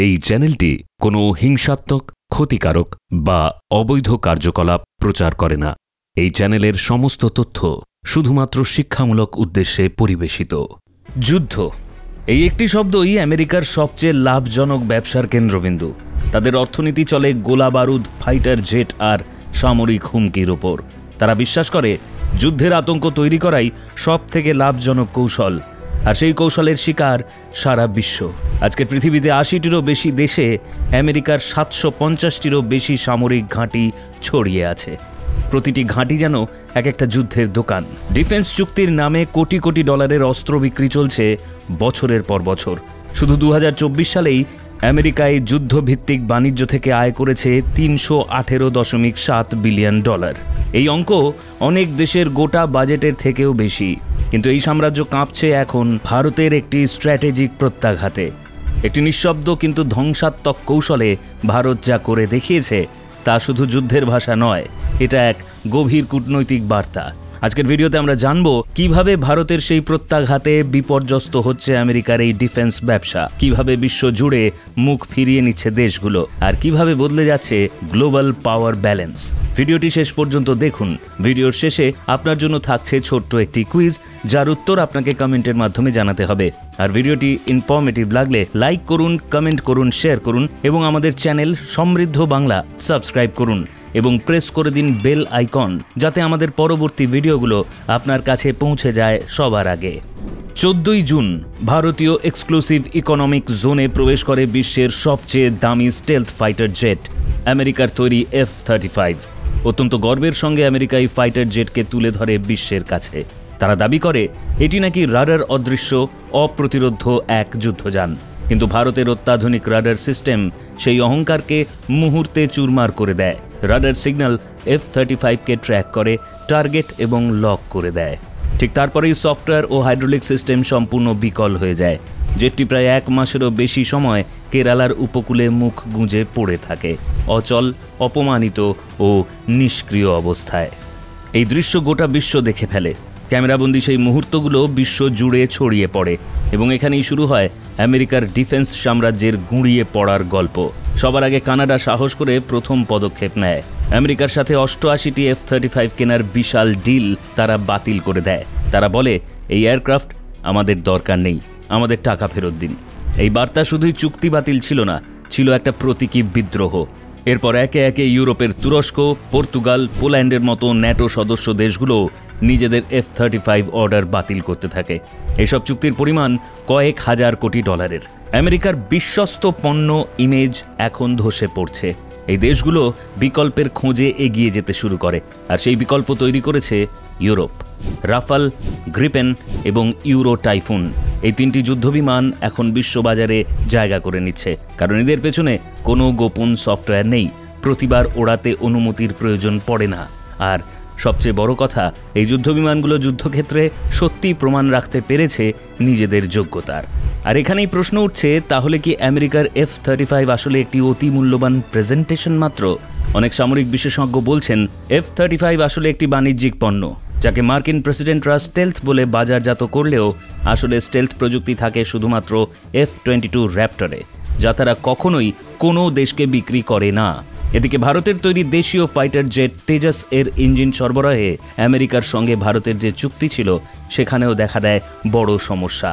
এই চ্যানেলটি কোনো হিংসাত্মক, ক্ষতিকারক বা অবৈধ কার্যকলাপ প্রচার করে না। এই চ্যানেলের সমস্ত তথ্য শুধুমাত্র শিক্ষামূলক উদ্দেশ্যে পরিবেশিত। যুদ্ধ এই একটি শব্দই আমেরিকার সবচেয়ে লাভজনক ব্যবসার কেন্দ্রবিন্দু। তাদের অর্থনীতি চলে গোলা বারুদ, ফাইটার জেট আর সামরিক হুমকির ওপর। তারা বিশ্বাস করে যুদ্ধের আতঙ্ক তৈরি করাই সবথেকে লাভজনক কৌশল, আর সেই কৌশলের শিকার সারা বিশ্ব। আজকের পৃথিবীতে ৮০টিরও বেশি দেশে আমেরিকার ৭৫০টিরও বেশি সামরিক ঘাঁটি ছড়িয়ে আছে। প্রতিটি ঘাঁটি যেন এক একটা যুদ্ধের দোকান। ডিফেন্স চুক্তির নামে কোটি কোটি ডলারের অস্ত্র বিক্রি চলছে বছরের পর বছর। শুধু ২০২৪ সালেই আমেরিকায় যুদ্ধভিত্তিক বাণিজ্য থেকে আয় করেছে $৩১৮.৭ বিলিয়ন। এই অঙ্ক অনেক দেশের গোটা বাজেটের থেকেও বেশি। কিন্তু এই সাম্রাজ্য কাঁপছে এখন ভারতের একটি স্ট্র্যাটেজিক প্রত্যাঘাতে। একটি নিঃশব্দ কিন্তু ধ্বংসাত্মক কৌশলে ভারত যা করে দেখিয়েছে তা শুধু যুদ্ধের ভাষা নয়, এটা এক গভীর কূটনৈতিক বার্তা। আজকের ভিডিওতে আমরা জানব কিভাবে ভারতের সেই প্রত্যাঘাতে বিপর্যস্ত হচ্ছে আমেরিকার এই ডিফেন্স ব্যবসা, কিভাবে বিশ্ব জুড়ে মুখ ফিরিয়ে নিচ্ছে দেশগুলো, আর কিভাবে বদলে যাচ্ছে গ্লোবাল পাওয়ার ব্যালেন্স। ভিডিওটি শেষ পর্যন্ত দেখুন। ভিডিওর শেষে আপনার জন্য থাকছে ছোট্ট একটি কুইজ, যার উত্তর আপনাকে কমেন্টের মাধ্যমে জানাতে হবে। আর ভিডিওটি ইনফরমেটিভ লাগলে লাইক করুন, কমেন্ট করুন, শেয়ার করুন এবং আমাদের চ্যানেল সমৃদ্ধ বাংলা সাবস্ক্রাইব করুন এবং প্রেস করে দিন বেল আইকন, যাতে আমাদের পরবর্তী ভিডিওগুলো আপনার কাছে পৌঁছে যায় সবার আগে। 14 জুন ভারতীয় এক্সক্লুসিভ ইকোনমিক জোনে প্রবেশ করে বিশ্বের সবচেয়ে দামি স্টেলথ ফাইটার জেট, আমেরিকার তৈরি F-35। অত্যন্ত গর্বের সঙ্গে আমেরিকা এই ফাইটার জেটকে তুলে ধরে বিশ্বের কাছে। তারা দাবি করে এটি নাকি রাডার অদৃশ্য, অপ্রতিরোধ্য এক যুদ্ধযান। কিন্তু ভারতের অত্যাধুনিক রাডার সিস্টেম সেই অহংকারকে মুহূর্তে চুরমার করে দেয়। রাডার সিগন্যাল F-35কে ট্র্যাক করে, টার্গেট এবং লক করে দেয়। ঠিক তারপরেই সফটওয়্যার ও হাইড্রোলিক সিস্টেম সম্পূর্ণ বিকল হয়ে যায়। জেটটি প্রায় 1 মাসেরও বেশি সময় কেরালার উপকূলে মুখ গুঁজে পড়ে থাকে, অচল, অপমানিত ও নিষ্ক্রিয় অবস্থায়। এই দৃশ্য গোটা বিশ্ব দেখে ফেলে। ক্যামেরাবন্দি সেই মুহূর্তগুলো বিশ্ব জুড়ে ছড়িয়ে পড়ে এবং এখানেই শুরু হয় আমেরিকার ডিফেন্স সাম্রাজ্যের গুঁড়িয়ে পড়ার গল্প। সবার আগে কানাডা সাহস করে প্রথম পদক্ষেপ নেয়। আমেরিকার সাথে 88টি F-35 কেনার বিশাল ডিল তারা বাতিল করে দেয়। তারা বলে, এই এয়ারক্রাফট আমাদের দরকার নেই, আমাদের টাকা ফেরত দিন। এই বার্তা শুধুই চুক্তি বাতিল ছিল না, ছিল একটা প্রতীকী বিদ্রোহ। এরপর একে একে ইউরোপের তুরস্ক, পর্তুগাল, পোল্যান্ডের মতো ন্যাটো সদস্য দেশগুলো নিজেদের F-35 অর্ডার বাতিল করতে থাকে। এসব চুক্তির পরিমাণ কয়েক হাজার কোটি ডলারের। আমেরিকার বিশ্বস্ত পণ্য ইমেজ এখন ধসে পড়ছে। এই দেশগুলো বিকল্পের খোঁজে এগিয়ে যেতে শুরু করে, আর সেই বিকল্প তৈরি করেছে ইউরোপ। রাফাল, গ্রিপেন এবং ইউরো টাইফুন, এই 3টি যুদ্ধবিমান এখন বিশ্ববাজারে জায়গা করে নিচ্ছে, কারণ এদের পেছনে কোনো গোপন সফটওয়্যার নেই। প্রতিবার ওড়াতে অনুমতির প্রয়োজন পড়ে না। আর সবচেয়ে বড় কথা, এই যুদ্ধবিমানগুলো যুদ্ধক্ষেত্রে সত্যিই প্রমাণ রাখতে পেরেছে নিজেদের যোগ্যতার। আর এখানেই প্রশ্ন উঠছে, তাহলে কি আমেরিকার F-35 আসলে একটি অতি মূল্যবান প্রেজেন্টেশন মাত্র? অনেক সামরিক বিশেষজ্ঞ বলছেন F-35 আসলে একটি বাণিজ্যিক পণ্য, যাকে মার্কিন প্রেসিডেন্টরা স্টেলথ বলে বাজারজাত করলেও আসলে স্টেলথ প্রযুক্তি থাকে শুধুমাত্র F-22 র্যাপ্টরে, যা তারা কখনোই কোনো দেশকে বিক্রি করে না। এদিকে ভারতের তৈরি দেশীয় ফাইটার জেট তেজাস এর ইঞ্জিন সরবরাহে আমেরিকার সঙ্গে ভারতের যে চুক্তি ছিল, সেখানেও দেখা দেয় বড় সমস্যা।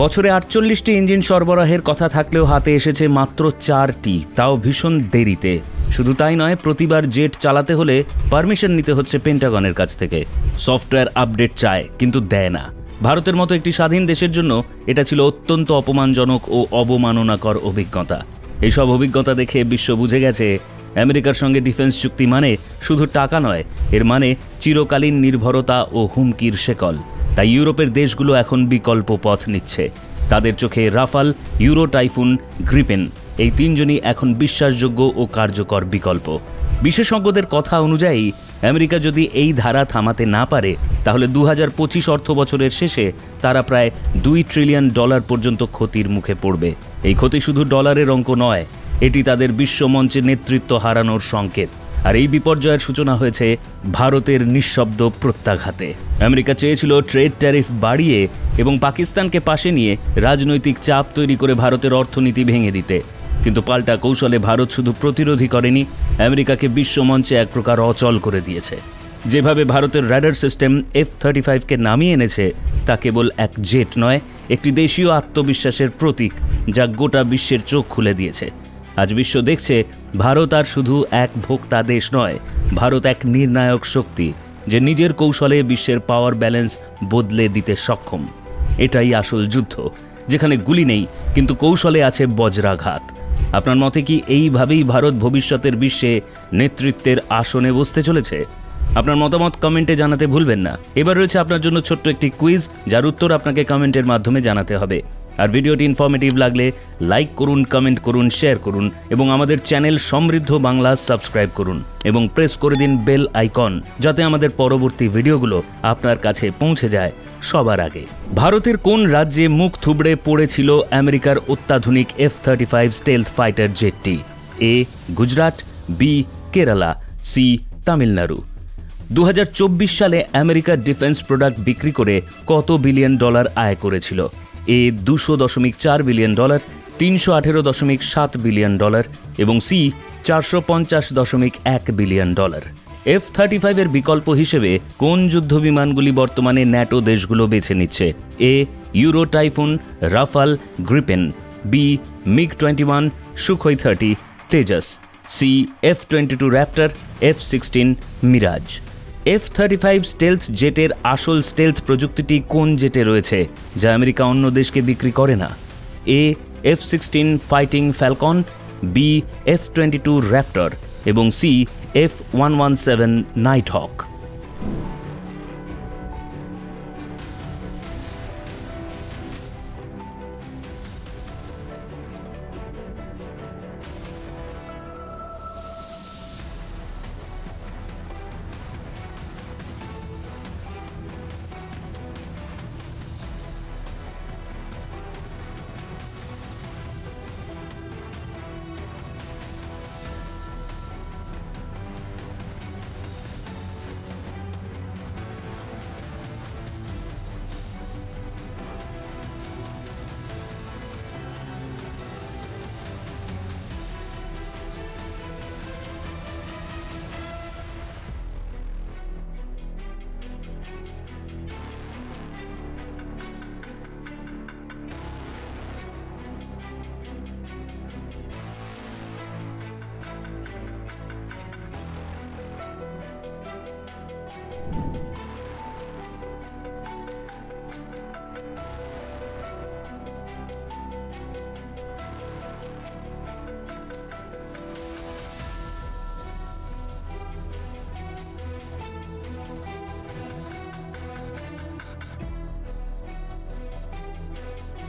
বছরে 48টি ইঞ্জিন সরবরাহের কথা থাকলেও হাতে এসেছে মাত্র 4টি, তাও ভীষণ দেরিতে। শুধু তাই নয়, প্রতিবার জেট চালাতে হলে পারমিশন নিতে হচ্ছে পেন্টাগনের কাছ থেকে। সফটওয়্যার আপডেট চায় কিন্তু দেয় না। ভারতের মতো একটি স্বাধীন দেশের জন্য এটা ছিল অত্যন্ত অপমানজনক ও অবমাননাকর অভিজ্ঞতা। এইসব অভিজ্ঞতা দেখে বিশ্ব বুঝে গেছে আমেরিকার সঙ্গে ডিফেন্স চুক্তি মানে শুধু টাকা নয়, এর মানে চিরকালীন নির্ভরতা ও হুমকির শেকল। তাই ইউরোপের দেশগুলো এখন বিকল্প পথ নিচ্ছে। তাদের চোখে রাফাল, ইউরো টাইফুন, গ্রিপেন, এই 3জনই এখন বিশ্বাসযোগ্য ও কার্যকর বিকল্প। বিশেষজ্ঞদের কথা অনুযায়ী আমেরিকা যদি এই ধারা থামাতে না পারে, তাহলে 2025 অর্থ বছরের শেষে তারা প্রায় $2 ট্রিলিয়ন পর্যন্ত ক্ষতির মুখে পড়বে। এই ক্ষতি শুধু ডলারের অঙ্ক নয়, এটি তাদের বিশ্বমঞ্চে নেতৃত্ব হারানোর সংকেত। আর এই বিপর্যয়ের সূচনা হয়েছে ভারতের নিঃশব্দ প্রত্যাঘাতে। আমেরিকা চেয়েছিল ট্রেড ট্যারিফ বাড়িয়ে এবং পাকিস্তানকে পাশে নিয়ে রাজনৈতিক চাপ তৈরি করে ভারতের অর্থনীতি ভেঙে দিতে। কিন্তু পাল্টা কৌশলে ভারত শুধু প্রতিরোধই করেনি, আমেরিকাকে বিশ্বমঞ্চে এক প্রকার অচল করে দিয়েছে। যেভাবে ভারতের র্যাডার সিস্টেম F-35কে নামিয়ে এনেছে তা কেবল এক জেট নয়, একটি দেশীয় আত্মবিশ্বাসের প্রতীক যা গোটা বিশ্বের চোখ খুলে দিয়েছে। আজ বিশ্ব দেখছে ভারত আর শুধু এক ভোক্তা দেশ নয়, ভারত এক নির্ণায়ক শক্তি যে নিজের কৌশলে বিশ্বের পাওয়ার ব্যালেন্স বদলে দিতে সক্ষম। এটাই আসল যুদ্ধ, যেখানে গুলি নেই কিন্তু কৌশলে আছে বজ্রাঘাত। আপনার মতে কি এইভাবেই ভারত ভবিষ্যতের বিশ্বে নেতৃত্বের আসনে বসতে চলেছে? আপনার মতামত কমেন্টে জানাতে ভুলবেন না। এবার রয়েছে আপনার জন্য ছোট্ট একটি কুইজ, যার উত্তর আপনাকে কমেন্টের মাধ্যমে জানাতে হবে। আর ভিডিওটি ইনফরমেটিভ লাগলে লাইক করুন, কমেন্ট করুন, শেয়ার করুন এবং আমাদের চ্যানেল সমৃদ্ধ বাংলা সাবস্ক্রাইব করুন এবং প্রেস করে দিন বেল আইকন, যাতে আমাদের পরবর্তী ভিডিওগুলো আপনার কাছে পৌঁছে যায় সবার আগে। ভারতের কোন রাজ্যে মুখ থুবড়ে পড়েছিল আমেরিকার অত্যাধুনিক F-35 স্টেলথ ফাইটার জেটটি? এ গুজরাট, বি কেরালা, সি তামিলনাড়ু। 2024 সালে আমেরিকার ডিফেন্স প্রোডাক্ট বিক্রি করে কত বিলিয়ন ডলার আয় করেছিল? এ $200.4 বিলিয়ন, $318.7 বিলিয়ন এবং সি $450.1 বিলিয়ন। F-35 এর বিকল্প হিসেবে কোন যুদ্ধবিমানগুলি বর্তমানে ন্যাটো দেশগুলো বেছে নিচ্ছে? এ ইউরো টাইফুন, রাফাল, গ্রিপেন, বি MiG-21, সুখোই 30, তেজাস, সি F-22 raptor, F-16 Mirage. F-35 stealth জেটের আসল স্টেলথ প্রযুক্তিটি কোন জেটে রয়েছে যা আমেরিকা অন্য দেশকে বিক্রি করে না? A F-16 fighting falcon, B F-22 raptor এবং সি F-117 নাইট হক।